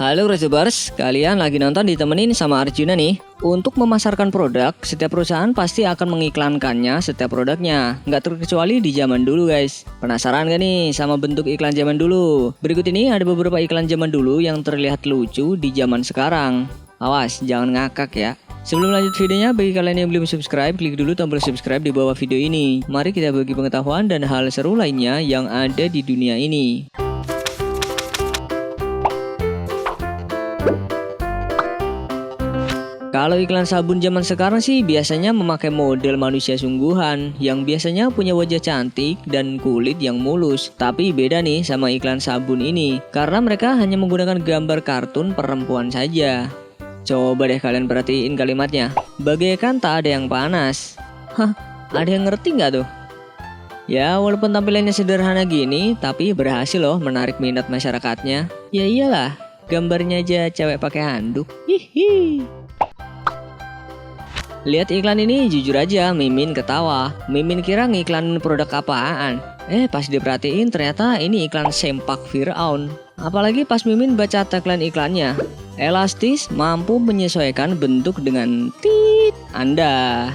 Halo Resubers, kalian lagi nonton ditemenin sama Arjuna nih. Untuk memasarkan produk, setiap perusahaan pasti akan mengiklankannya setiap produknya. Nggak terkecuali di zaman dulu guys. Penasaran gak nih sama bentuk iklan zaman dulu? Berikut ini ada beberapa iklan zaman dulu yang terlihat lucu di zaman sekarang. Awas, jangan ngakak ya. Sebelum lanjut videonya, bagi kalian yang belum subscribe, klik dulu tombol subscribe di bawah video ini. Mari kita bagi pengetahuan dan hal seru lainnya yang ada di dunia ini. Kalau iklan sabun zaman sekarang sih biasanya memakai model manusia sungguhan yang biasanya punya wajah cantik dan kulit yang mulus. Tapi beda nih sama iklan sabun ini karena mereka hanya menggunakan gambar kartun perempuan saja. Coba deh kalian perhatiin kalimatnya. Bagaikan tak ada yang panas. Hah, ada yang ngerti nggak tuh? Ya walaupun tampilannya sederhana gini, tapi berhasil loh menarik minat masyarakatnya. Ya iyalah, gambarnya aja cewek pakai handuk. Hihi. Lihat iklan ini jujur aja Mimin ketawa. Mimin kira ngiklan produk apaan. Pas diperhatiin ternyata ini iklan sempak Firaun. Apalagi pas Mimin baca tagline iklannya. Elastis, mampu menyesuaikan bentuk dengan tit Anda.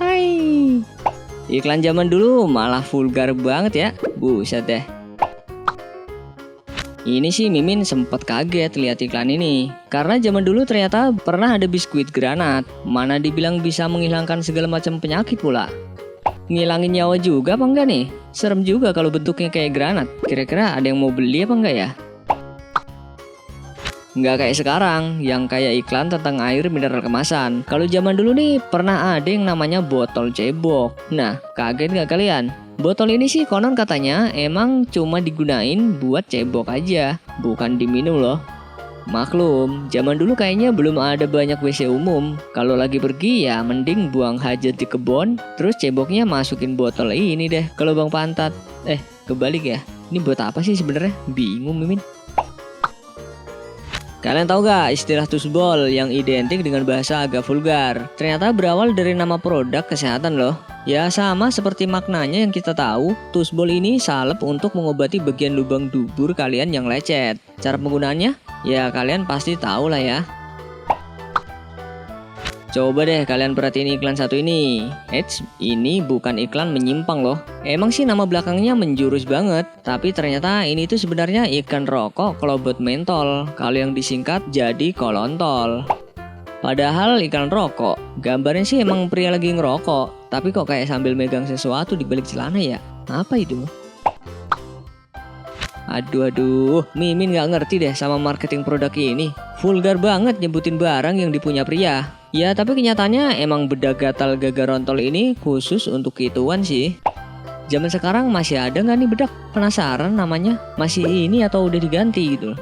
Hai. Iklan zaman dulu malah vulgar banget ya. Buset deh. Ini sih Mimin sempet kaget lihat iklan ini. Karena zaman dulu ternyata pernah ada biskuit granat. Mana dibilang bisa menghilangkan segala macam penyakit pula. Ngilangin nyawa juga apa enggak nih? Serem juga kalau bentuknya kayak granat. Kira-kira ada yang mau beli apa enggak ya? Nggak kayak sekarang, yang kayak iklan tentang air mineral kemasan. Kalau zaman dulu nih, pernah ada yang namanya botol cebok. Nah, kaget nggak kalian? Botol ini sih konon katanya emang cuma digunain buat cebok aja, bukan diminum loh. Maklum, zaman dulu kayaknya belum ada banyak WC umum. Kalau lagi pergi ya mending buang hajat di kebun, terus ceboknya masukin botol ini deh ke lubang pantat. Kebalik ya? Ini buat apa sih sebenarnya? Bingung Mimin. Kalian tahu gak istilah tusbol yang identik dengan bahasa agak vulgar? Ternyata berawal dari nama produk kesehatan loh. Ya sama seperti maknanya yang kita tahu, tusbol ini salep untuk mengobati bagian lubang dubur kalian yang lecet. Cara penggunaannya? Ya kalian pasti tahu lah ya. Coba deh kalian perhatiin iklan satu ini. Ini bukan iklan menyimpang loh. Emang sih nama belakangnya menjurus banget. Tapi ternyata ini tuh sebenarnya iklan rokok kelobot mentol. Kalau yang disingkat jadi kolontol. Padahal iklan rokok, gambarnya sih emang pria lagi ngerokok. Tapi kok kayak sambil megang sesuatu di balik celana ya? Apa itu? Aduh, Mimin gak ngerti deh sama marketing produk ini. Vulgar banget nyebutin barang yang dipunya pria. Ya tapi kenyataannya emang bedak gatal gagarontol ini khusus untuk ituan sih. Zaman sekarang masih ada gak nih bedak? Penasaran namanya masih ini atau udah diganti gitu.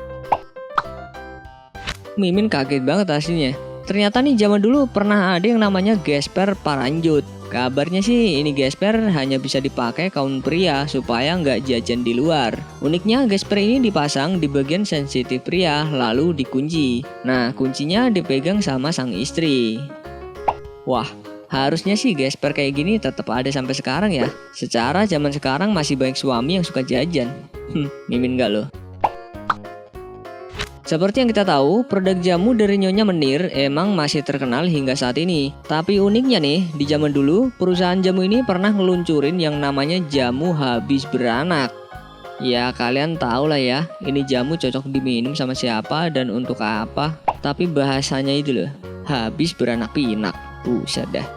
Mimin kaget banget aslinya. Ternyata nih zaman dulu pernah ada yang namanya gesper paranjut. Kabarnya sih ini gesper hanya bisa dipakai kaum pria supaya nggak jajan di luar. Uniknya gesper ini dipasang di bagian sensitif pria lalu dikunci. Nah kuncinya dipegang sama sang istri. Wah harusnya sih gesper kayak gini tetap ada sampai sekarang ya. Secara zaman sekarang masih banyak suami yang suka jajan. Mimin nggak loh. Seperti yang kita tahu, produk jamu dari Nyonya Menir emang masih terkenal hingga saat ini. Tapi uniknya nih, di zaman dulu, perusahaan jamu ini pernah ngeluncurin yang namanya jamu habis beranak. Ya kalian tahu lah ya, ini jamu cocok diminum sama siapa dan untuk apa. Tapi bahasanya itu loh, habis beranak pinak. Buset dah.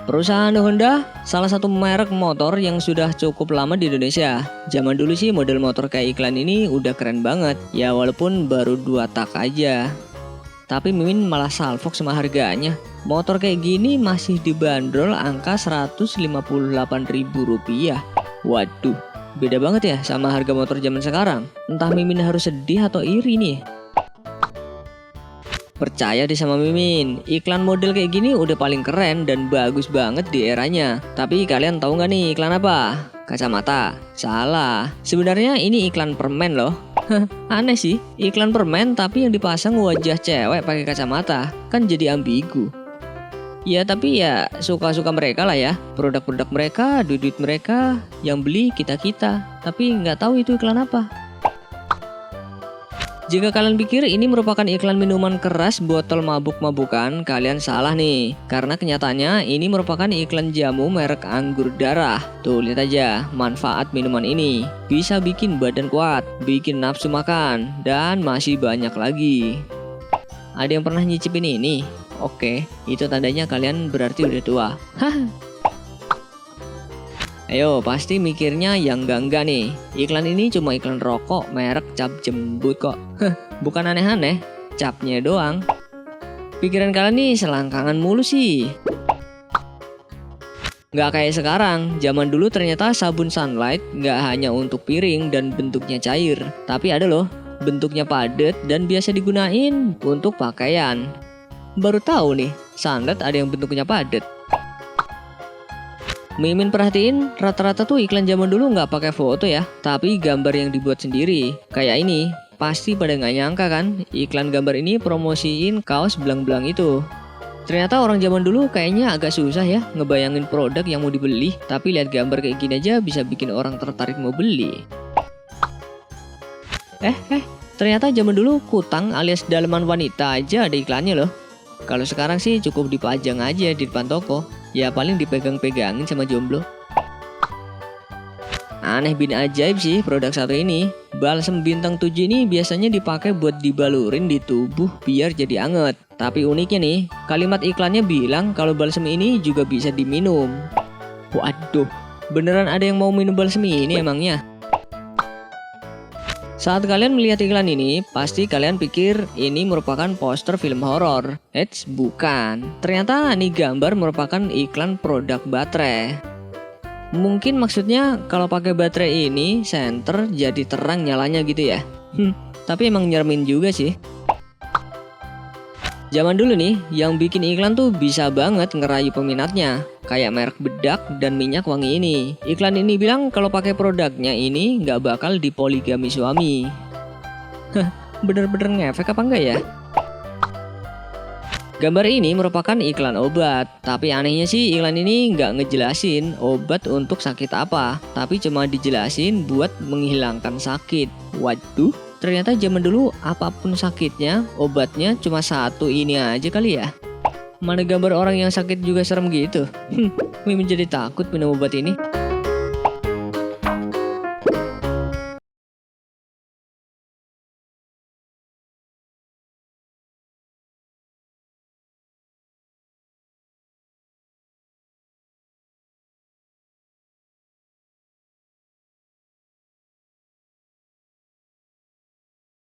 Perusahaan Honda, salah satu merek motor yang sudah cukup lama di Indonesia. Zaman dulu sih model motor kayak iklan ini udah keren banget. Ya walaupun baru 2 tak aja. Tapi Mimin malah salfok sama harganya. Motor kayak gini masih dibanderol angka Rp158.000. Waduh, beda banget ya sama harga motor zaman sekarang. Entah Mimin harus sedih atau iri nih. Percaya deh sama Mimin, iklan model kayak gini udah paling keren dan bagus banget di eranya. Tapi kalian tahu nggak nih iklan apa? Kacamata. Salah, sebenarnya ini iklan permen loh. Aneh sih, iklan permen tapi yang dipasang wajah cewek pakai kacamata. Kan jadi ambigu. Ya tapi ya suka-suka mereka lah ya. Produk-produk mereka, duit-duit mereka, yang beli kita-kita. Tapi nggak tahu itu iklan apa. Jika kalian pikir ini merupakan iklan minuman keras botol mabuk-mabukan, kalian salah nih. Karena kenyataannya ini merupakan iklan jamu merek anggur darah. Tuh lihat aja manfaat minuman ini. Bisa bikin badan kuat, bikin nafsu makan, dan masih banyak lagi. Ada yang pernah nyicipin ini? Oke, itu tandanya kalian berarti udah tua. Ayo, pasti mikirnya yang enggak nih. Iklan ini cuma iklan rokok merek cap jembut kok. Bukan aneh-aneh, capnya doang. Pikiran kalian nih selangkangan mulu sih. Nggak kayak sekarang, zaman dulu ternyata sabun Sunlight nggak hanya untuk piring dan bentuknya cair. Tapi ada loh, bentuknya padat dan biasa digunain untuk pakaian. Baru tahu nih, Sunlight ada yang bentuknya padat. Mimin perhatiin, rata-rata tuh iklan zaman dulu nggak pakai foto ya, tapi gambar yang dibuat sendiri. Kayak ini, pasti pada nggak nyangka kan, iklan gambar ini promosiin kaos belang-belang itu. Ternyata orang zaman dulu kayaknya agak susah ya ngebayangin produk yang mau dibeli, tapi lihat gambar kayak gini aja bisa bikin orang tertarik mau beli. Ternyata zaman dulu kutang alias daleman wanita aja ada iklannya loh. Kalau sekarang sih cukup dipajang aja di depan toko. Ya paling dipegang-pegangin sama jomblo. Aneh bin ajaib sih produk satu ini. Balsem bintang 7 ini biasanya dipakai buat dibalurin di tubuh biar jadi anget. Tapi uniknya nih, kalimat iklannya bilang kalau balsem ini juga bisa diminum. Waduh, beneran ada yang mau minum balsem ini emangnya? Saat kalian melihat iklan ini, pasti kalian pikir ini merupakan poster film horor. Eits, bukan. Ternyata ini gambar merupakan iklan produk baterai. Mungkin maksudnya kalau pakai baterai ini, senter jadi terang nyalanya gitu ya. Tapi emang nyeremin juga sih. Zaman dulu nih, yang bikin iklan tuh bisa banget ngerayu peminatnya. Kayak merek bedak dan minyak wangi ini. Iklan ini bilang kalau pakai produknya ini nggak bakal dipoligami suami. Bener-bener ngefek apa enggak ya? Gambar ini merupakan iklan obat. Tapi anehnya sih iklan ini nggak ngejelasin obat untuk sakit apa. Tapi cuma dijelasin buat menghilangkan sakit. Waduh, ternyata zaman dulu apapun sakitnya, obatnya cuma satu ini aja kali ya. Mana gambar orang yang sakit juga serem gitu. Mimin jadi takut minum obat ini.